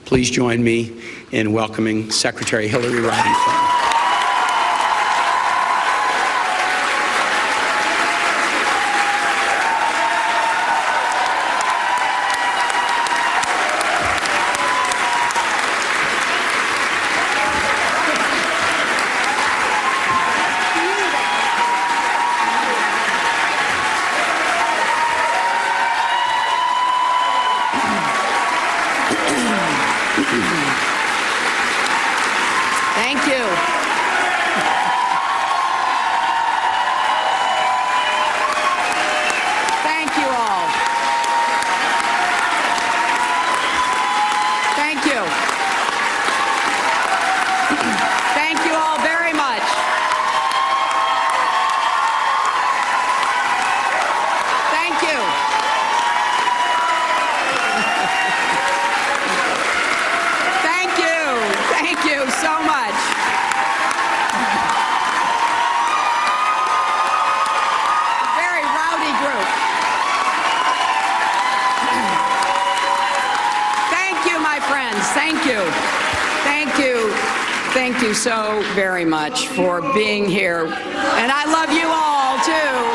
please join me in welcoming Secretary Hillary Rodham. Thank you. Thank you all. Thank you. Thank you all very much. Thank you. Thank you. Thank you so much. Very rowdy group. Thank you, my friends. Thank you. Thank you. Thank you so very much for being here. And I love you all, too.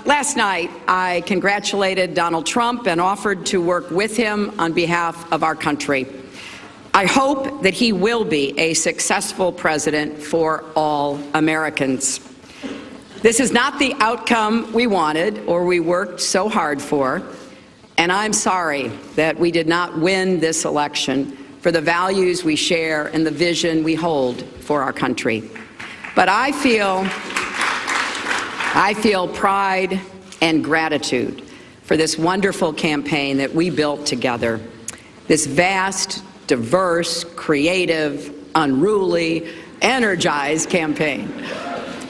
Last night, I congratulated Donald Trump and offered to work with him on behalf of our country. I hope that he will be a successful president for all Americans. This is not the outcome we wanted or we worked so hard for, and I'm sorry that we did not win this election for the values we share and the vision we hold for our country. But I feel pride and gratitude for this wonderful campaign that we built together, this vast, diverse, creative, unruly, energized campaign.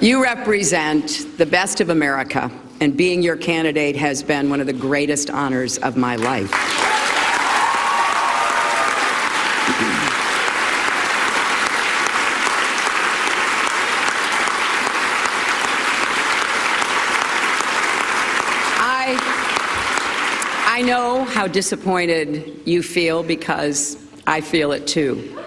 You represent the best of America, and being your candidate has been one of the greatest honors of my life. I know how disappointed you feel because I feel it too.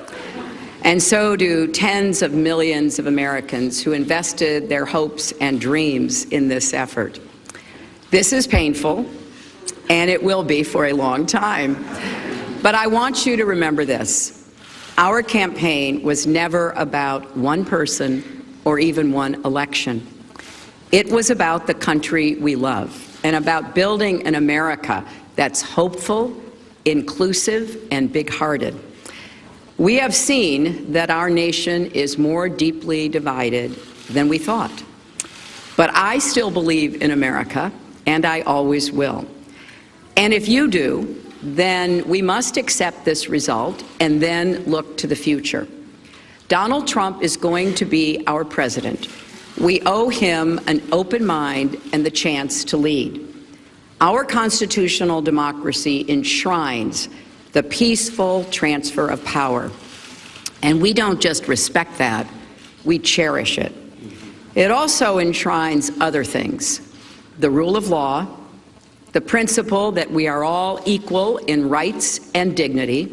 And so do tens of millions of Americans who invested their hopes and dreams in this effort. This is painful, and it will be for a long time. But I want you to remember this. Our campaign was never about one person or even one election. It was about the country we love and about building an America that's hopeful, inclusive, and big-hearted. We have seen that our nation is more deeply divided than we thought. But I still believe in America, and I always will. And if you do, then we must accept this result and then look to the future. Donald Trump is going to be our president. We owe him an open mind and the chance to lead. Our constitutional democracy enshrines the peaceful transfer of power. And we don't just respect that, we cherish it. It also enshrines other things: the rule of law, the principle that we are all equal in rights and dignity,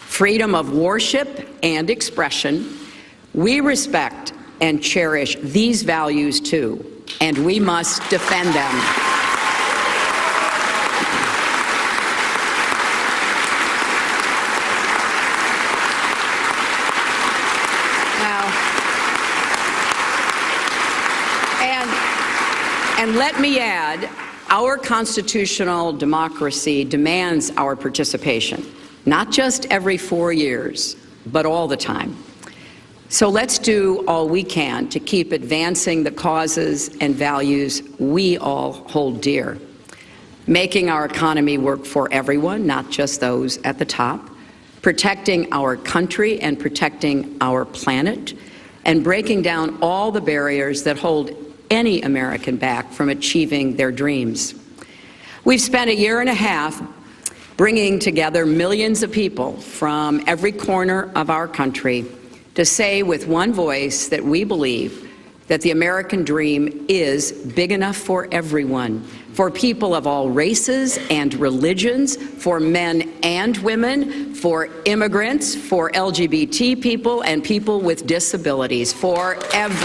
freedom of worship and expression. We respect and cherish these values too, and we must defend them. And let me add, our constitutional democracy demands our participation, not just every 4 years, but all the time. So let's do all we can to keep advancing the causes and values we all hold dear, making our economy work for everyone, not just those at the top, protecting our country and protecting our planet, and breaking down all the barriers that hold any American back from achieving their dreams. We've spent a year and a half bringing together millions of people from every corner of our country to say with one voice that we believe that the American dream is big enough for everyone, for people of all races and religions, for men and women, for immigrants, for LGBT people and people with disabilities, for everyone.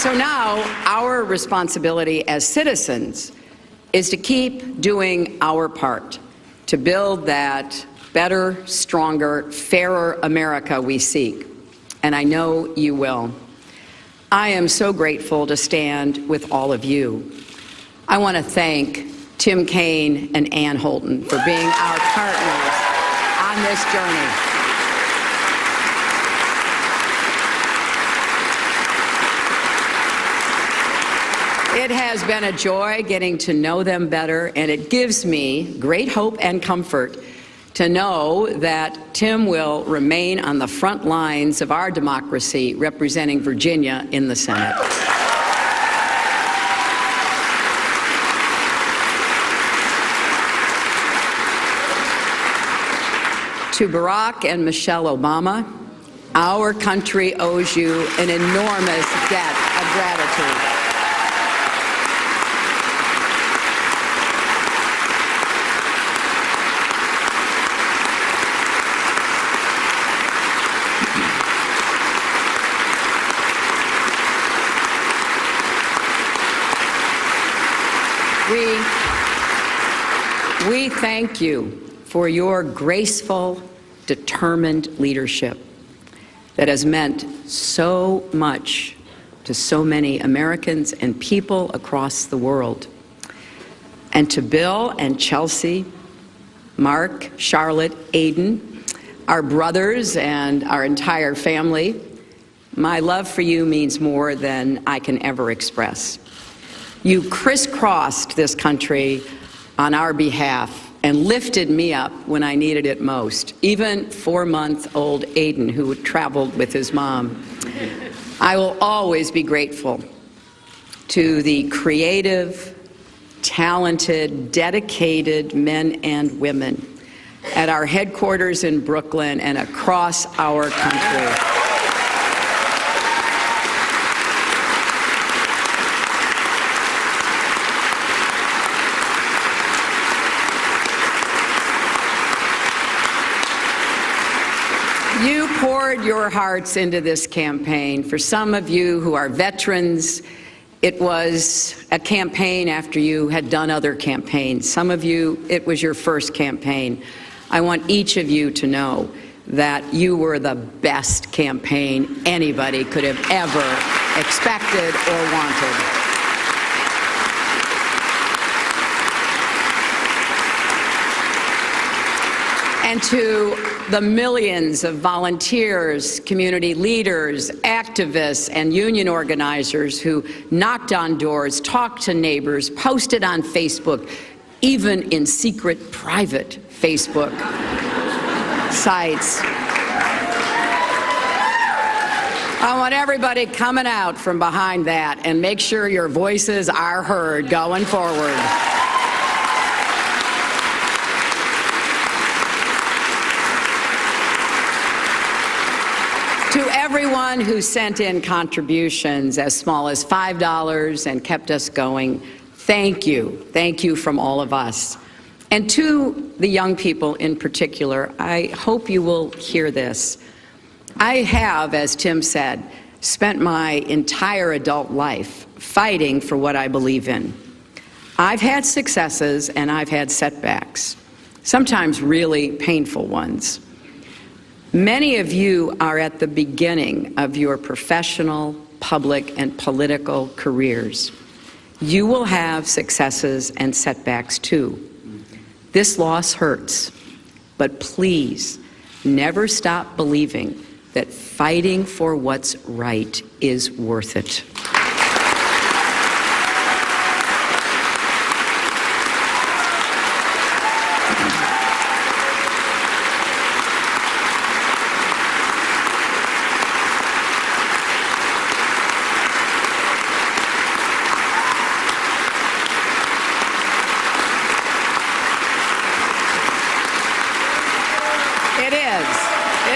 So now our responsibility as citizens is to keep doing our part to build that better, stronger, fairer America we seek. And I know you will. I am so grateful to stand with all of you. I want to thank Tim Kaine and Ann Holton for being our partners on this journey. It has been a joy getting to know them better, and it gives me great hope and comfort to know that Tim will remain on the front lines of our democracy, representing Virginia in the Senate. To Barack and Michelle Obama, our country owes you an enormous debt of gratitude. We thank you for your graceful, determined leadership that has meant so much to so many Americans and people across the world. And to Bill and Chelsea, Mark, Charlotte, Aiden, our brothers and our entire family, my love for you means more than I can ever express. You crisscrossed this country on our behalf and lifted me up when I needed it most, even 4-month-old Aiden, who traveled with his mom. I will always be grateful to the creative, talented, dedicated men and women at our headquarters in Brooklyn and across our country. You poured your hearts into this campaign. For some of you who are veterans, it was a campaign after you had done other campaigns. Some of you, it was your first campaign. I want each of you to know that you were the best campaign anybody could have ever expected or wanted. And to the millions of volunteers, community leaders, activists, and union organizers who knocked on doors, talked to neighbors, posted on Facebook, even in secret, private Facebook sites. I want everybody coming out from behind that, and make sure your voices are heard going forward. To everyone who sent in contributions as small as $5 and kept us going, thank you. Thank you from all of us. And to the young people in particular, I hope you will hear this. I have, as Tim said, spent my entire adult life fighting for what I believe in. I've had successes and I've had setbacks, sometimes really painful ones. Many of you are at the beginning of your professional, public, and political careers. You will have successes and setbacks too. This loss hurts, but please never stop believing that fighting for what's right is worth it.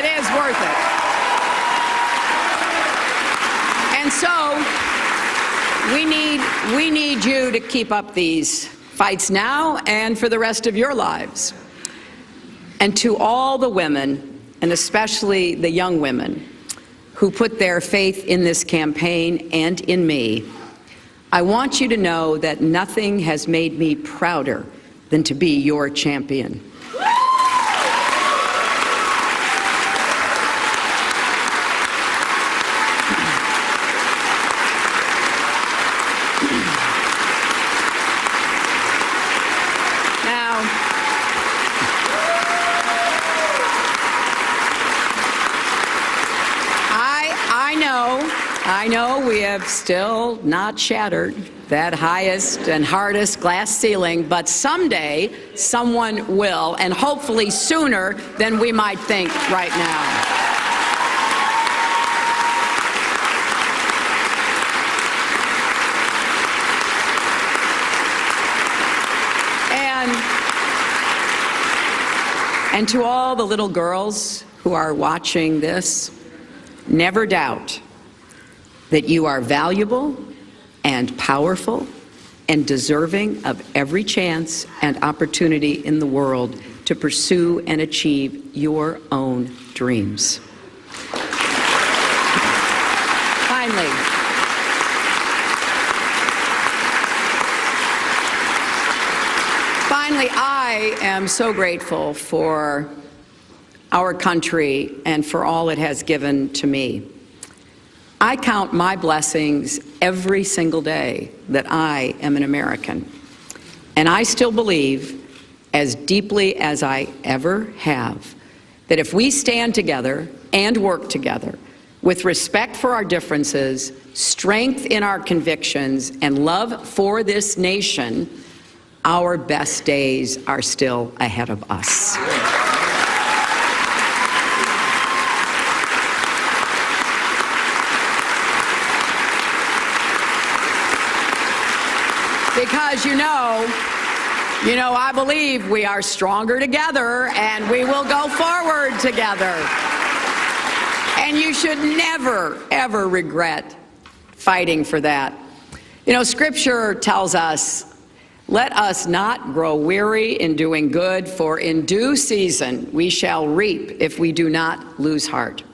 It is worth it. And so we need you to keep up these fights now and for the rest of your lives. And to all the women, and especially the young women, who put their faith in this campaign and in me, I want you to know that nothing has made me prouder than to be your champion. I know we have still not shattered that highest and hardest glass ceiling, but someday someone will, and hopefully sooner than we might think right now. And to all the little girls who are watching this, never doubt that you are valuable and powerful and deserving of every chance and opportunity in the world to pursue and achieve your own dreams. Finally, I am so grateful for our country and for all it has given to me. I count my blessings every single day that I am an American. And I still believe, as deeply as I ever have, that if we stand together and work together with respect for our differences, strength in our convictions, and love for this nation, our best days are still ahead of us. Because I believe we are stronger together and we will go forward together. And you should never, ever regret fighting for that. Scripture tells us, let us not grow weary in doing good, for in due season we shall reap if we do not lose heart.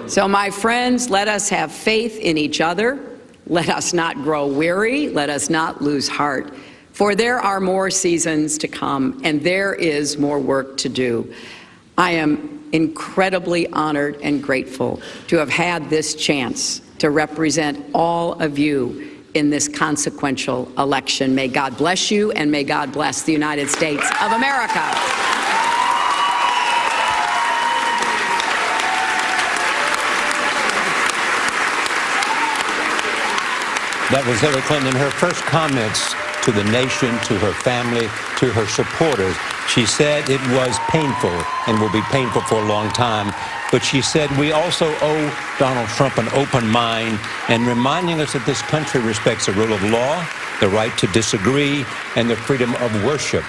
So, my friends, let us have faith in each other. Let us not grow weary. Let us not lose heart. For there are more seasons to come, and there is more work to do. I am incredibly honored and grateful to have had this chance to represent all of you in this consequential election. May God bless you, and may God bless the United States of America. That was Hillary Clinton in her first comments to the nation, to her family, to her supporters. She said it was painful and will be painful for a long time. But she said we also owe Donald Trump an open mind, and reminding us that this country respects the rule of law, the right to disagree, and the freedom of worship.